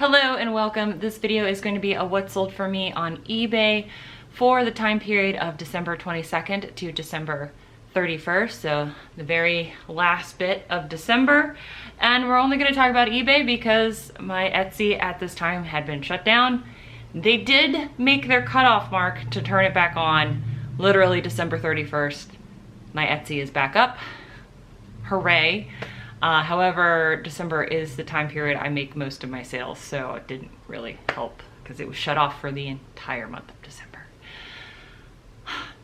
Hello and welcome. This video is going to be a what sold for me on eBay for the time period of December 22nd to December 31st, so the very last bit of December. And we're only going to talk about eBay because my Etsy at this time had been shut down. They did make their cutoff mark to turn it back on literally December 31st. My Etsy is back up. Hooray. However, December is the time period I make most of my sales, so it didn't really help because it was shut off for the entire month of December.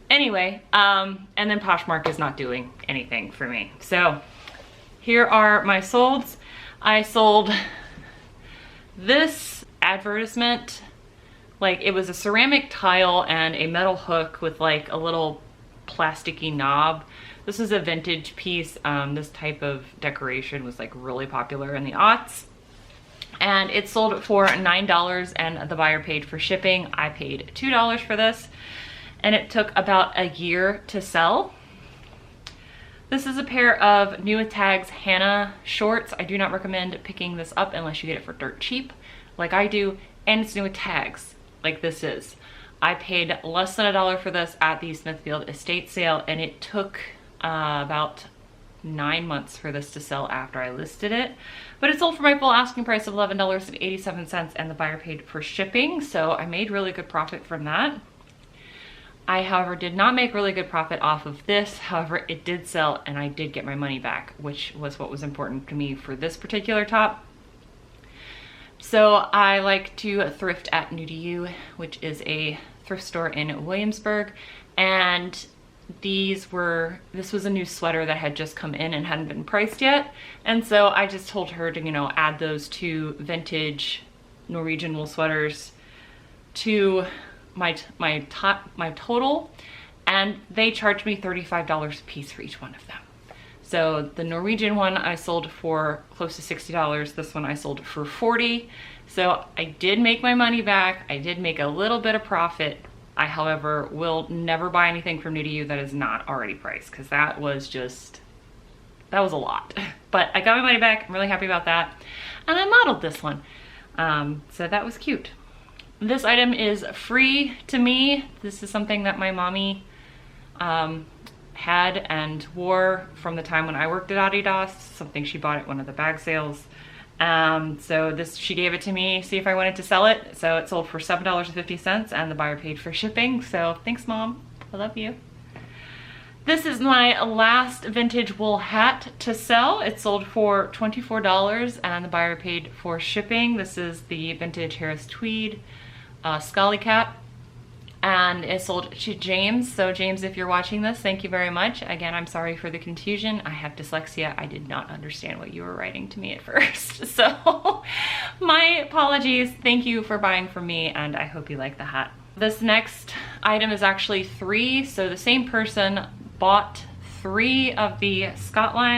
Anyway, and then Poshmark is not doing anything for me. So here are my solds. I sold this advertisement, like it was a ceramic tile and a metal hook with like a little plasticky knob. This is a vintage piece. This type of decoration was like really popular in the aughts. And it sold for $9 and the buyer paid for shipping. I paid $2 for this and it took about a year to sell. This is a pair of New Tags Hannah shorts. I do not recommend picking this up unless you get it for dirt cheap like I do, and it's New Tags like this is. I paid less than $1 for this at the Smithfield estate sale, and it took about 9 months for this to sell after I listed it. But it sold for my full asking price of $11.87 and the buyer paid for shipping, so I made really good profit from that. I, however, did not make really good profit off of this. However, it did sell and I did get my money back, which was what was important to me for this particular top. So I like to thrift at New to You, which is a thrift store in Williamsburg, and this was a new sweater that had just come in and hadn't been priced yet. And so I just told her to, add those two vintage Norwegian wool sweaters to my total, and they charged me $35 a piece for each one of them. So the Norwegian one I sold for close to $60. This one I sold for $40. So I did make my money back. I did make a little bit of profit. I, however, will never buy anything from New to You that is not already priced, because that was a lot. But I got my money back. I'm really happy about that. And I modeled this one. So that was cute. This item is free to me. This is something that my mommy had and wore from the time when I worked at Adidas, something she bought at one of the bag sales. So she gave it to me, see if I wanted to sell it. So it sold for $7.50 and the buyer paid for shipping. So thanks, Mom. I love you. This is my last vintage wool hat to sell. It sold for $24 and the buyer paid for shipping. This is the vintage Harris Tweed Scully cap. And it sold to James. So James, if you're watching this, thank you very much. Again, I'm sorry for the confusion. I have dyslexia. I did not understand what you were writing to me at first. So my apologies. Thank you for buying from me, and I hope you like the hat. This next item is actually 3. So the same person bought 3 of the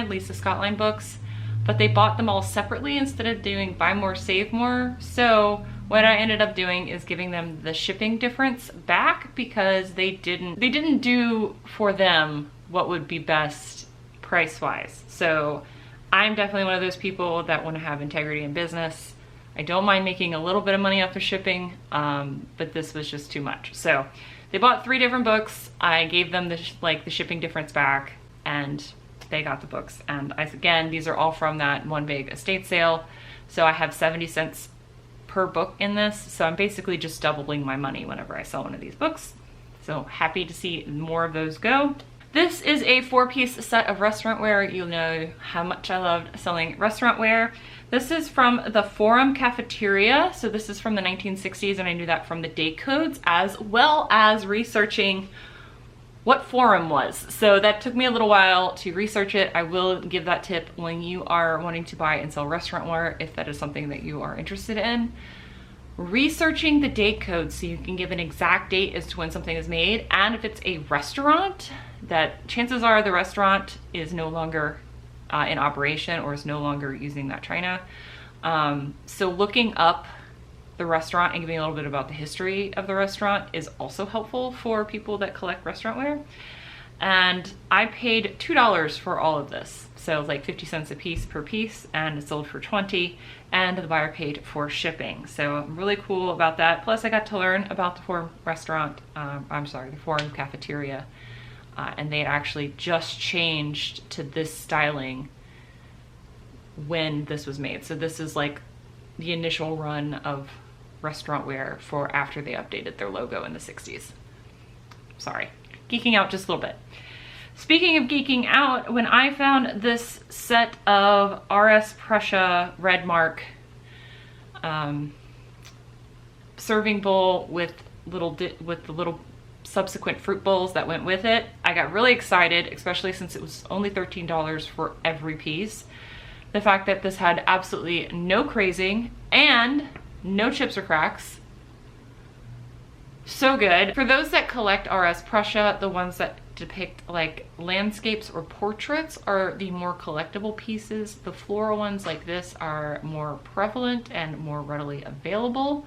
Lisa Scotland books, but they bought them all separately instead of doing buy more, save more. So what I ended up doing is giving them the shipping difference back because they didn't do for them what would be best price-wise. So I'm definitely one of those people that want to have integrity in business. I don't mind making a little bit of money off of shipping, but this was just too much. So they bought 3 different books. I gave them the shipping difference back, and they got the books. And again, these are all from that one big estate sale. So I have 70 cents per book in this, so I'm basically just doubling my money whenever I sell one of these books. So happy to see more of those go. This is a 4-piece set of restaurant wear. You'll know how much I loved selling restaurant wear. This is from the Forum Cafeteria. So this is from the 1960s, and I knew that from the date codes as well as researching what Forum was. So that took me a little while to research it. I will give that tip when you are wanting to buy and sell restaurant wear, if that is something that you are interested in. Researching the date code so you can give an exact date as to when something is made, and if it's a restaurant, that chances are the restaurant is no longer in operation or is no longer using that china. So looking up the restaurant and giving a little bit about the history of the restaurant is also helpful for people that collect restaurant wear. And I paid $2 for all of this. So it was like 50 cents a piece per piece, and it sold for 20, and the buyer paid for shipping. So I'm really cool about that. Plus I got to learn about the Forum restaurant, the Forum cafeteria. And they had actually just changed to this styling when this was made. So this is like the initial run of restaurant wear for after they updated their logo in the 60s. Sorry, geeking out just a little bit. Speaking of geeking out, when I found this set of RS Prussia Red Mark serving bowl with the little subsequent fruit bowls that went with it, I got really excited, especially since it was only $13 for every piece. The fact that this had absolutely no crazing and no chips or cracks. So good. For those that collect RS Prussia, the ones that depict like landscapes or portraits are the more collectible pieces. The floral ones like this are more prevalent and more readily available.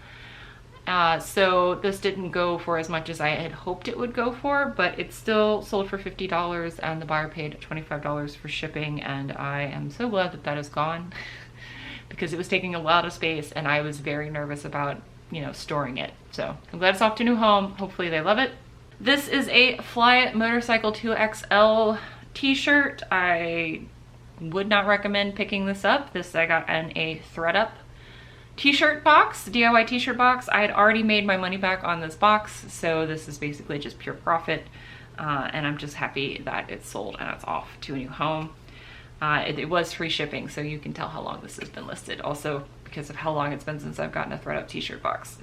So this didn't go for as much as I had hoped it would go for, but it still sold for $50 and the buyer paid $25 for shipping, and I am so glad that that is gone because it was taking a lot of space and I was very nervous about, you know, storing it. So I'm glad it's off to a new home. Hopefully they love it. This is a Fly It Motorcycle 2XL t-shirt. I would not recommend picking this up. This I got in a ThredUp t-shirt box, DIY t-shirt box. I had already made my money back on this box, so this is basically just pure profit. And I'm just happy that it's sold and it's off to a new home. It was free shipping, so you can tell how long this has been listed. Also, because of how long it's been since I've gotten a ThredUp t-shirt box.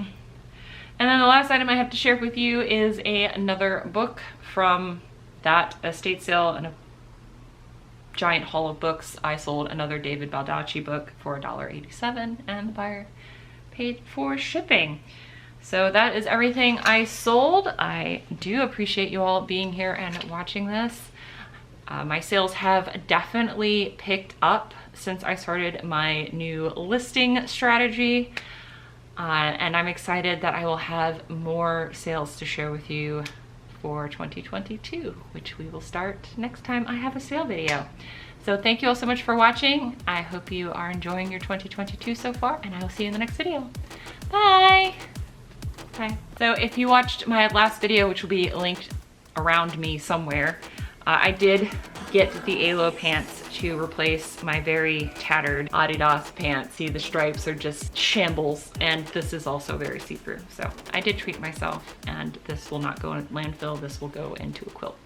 And then the last item I have to share with you is another book from that estate sale and a giant haul of books. I sold another David Baldacci book for $1.87 and the buyer paid for shipping. So that is everything I sold. I do appreciate you all being here and watching this. My sales have definitely picked up since I started my new listing strategy. And I'm excited that I will have more sales to share with you for 2022, which we will start next time I have a sale video. So thank you all so much for watching. I hope you are enjoying your 2022 so far, and I will see you in the next video. Bye! Bye. So if you watched my last video, which will be linked around me somewhere, I did get the ALO pants to replace my very tattered Adidas pants. See, the stripes are just shambles, and this is also very see-through. So I did treat myself, and this will not go in landfill. This will go into a quilt.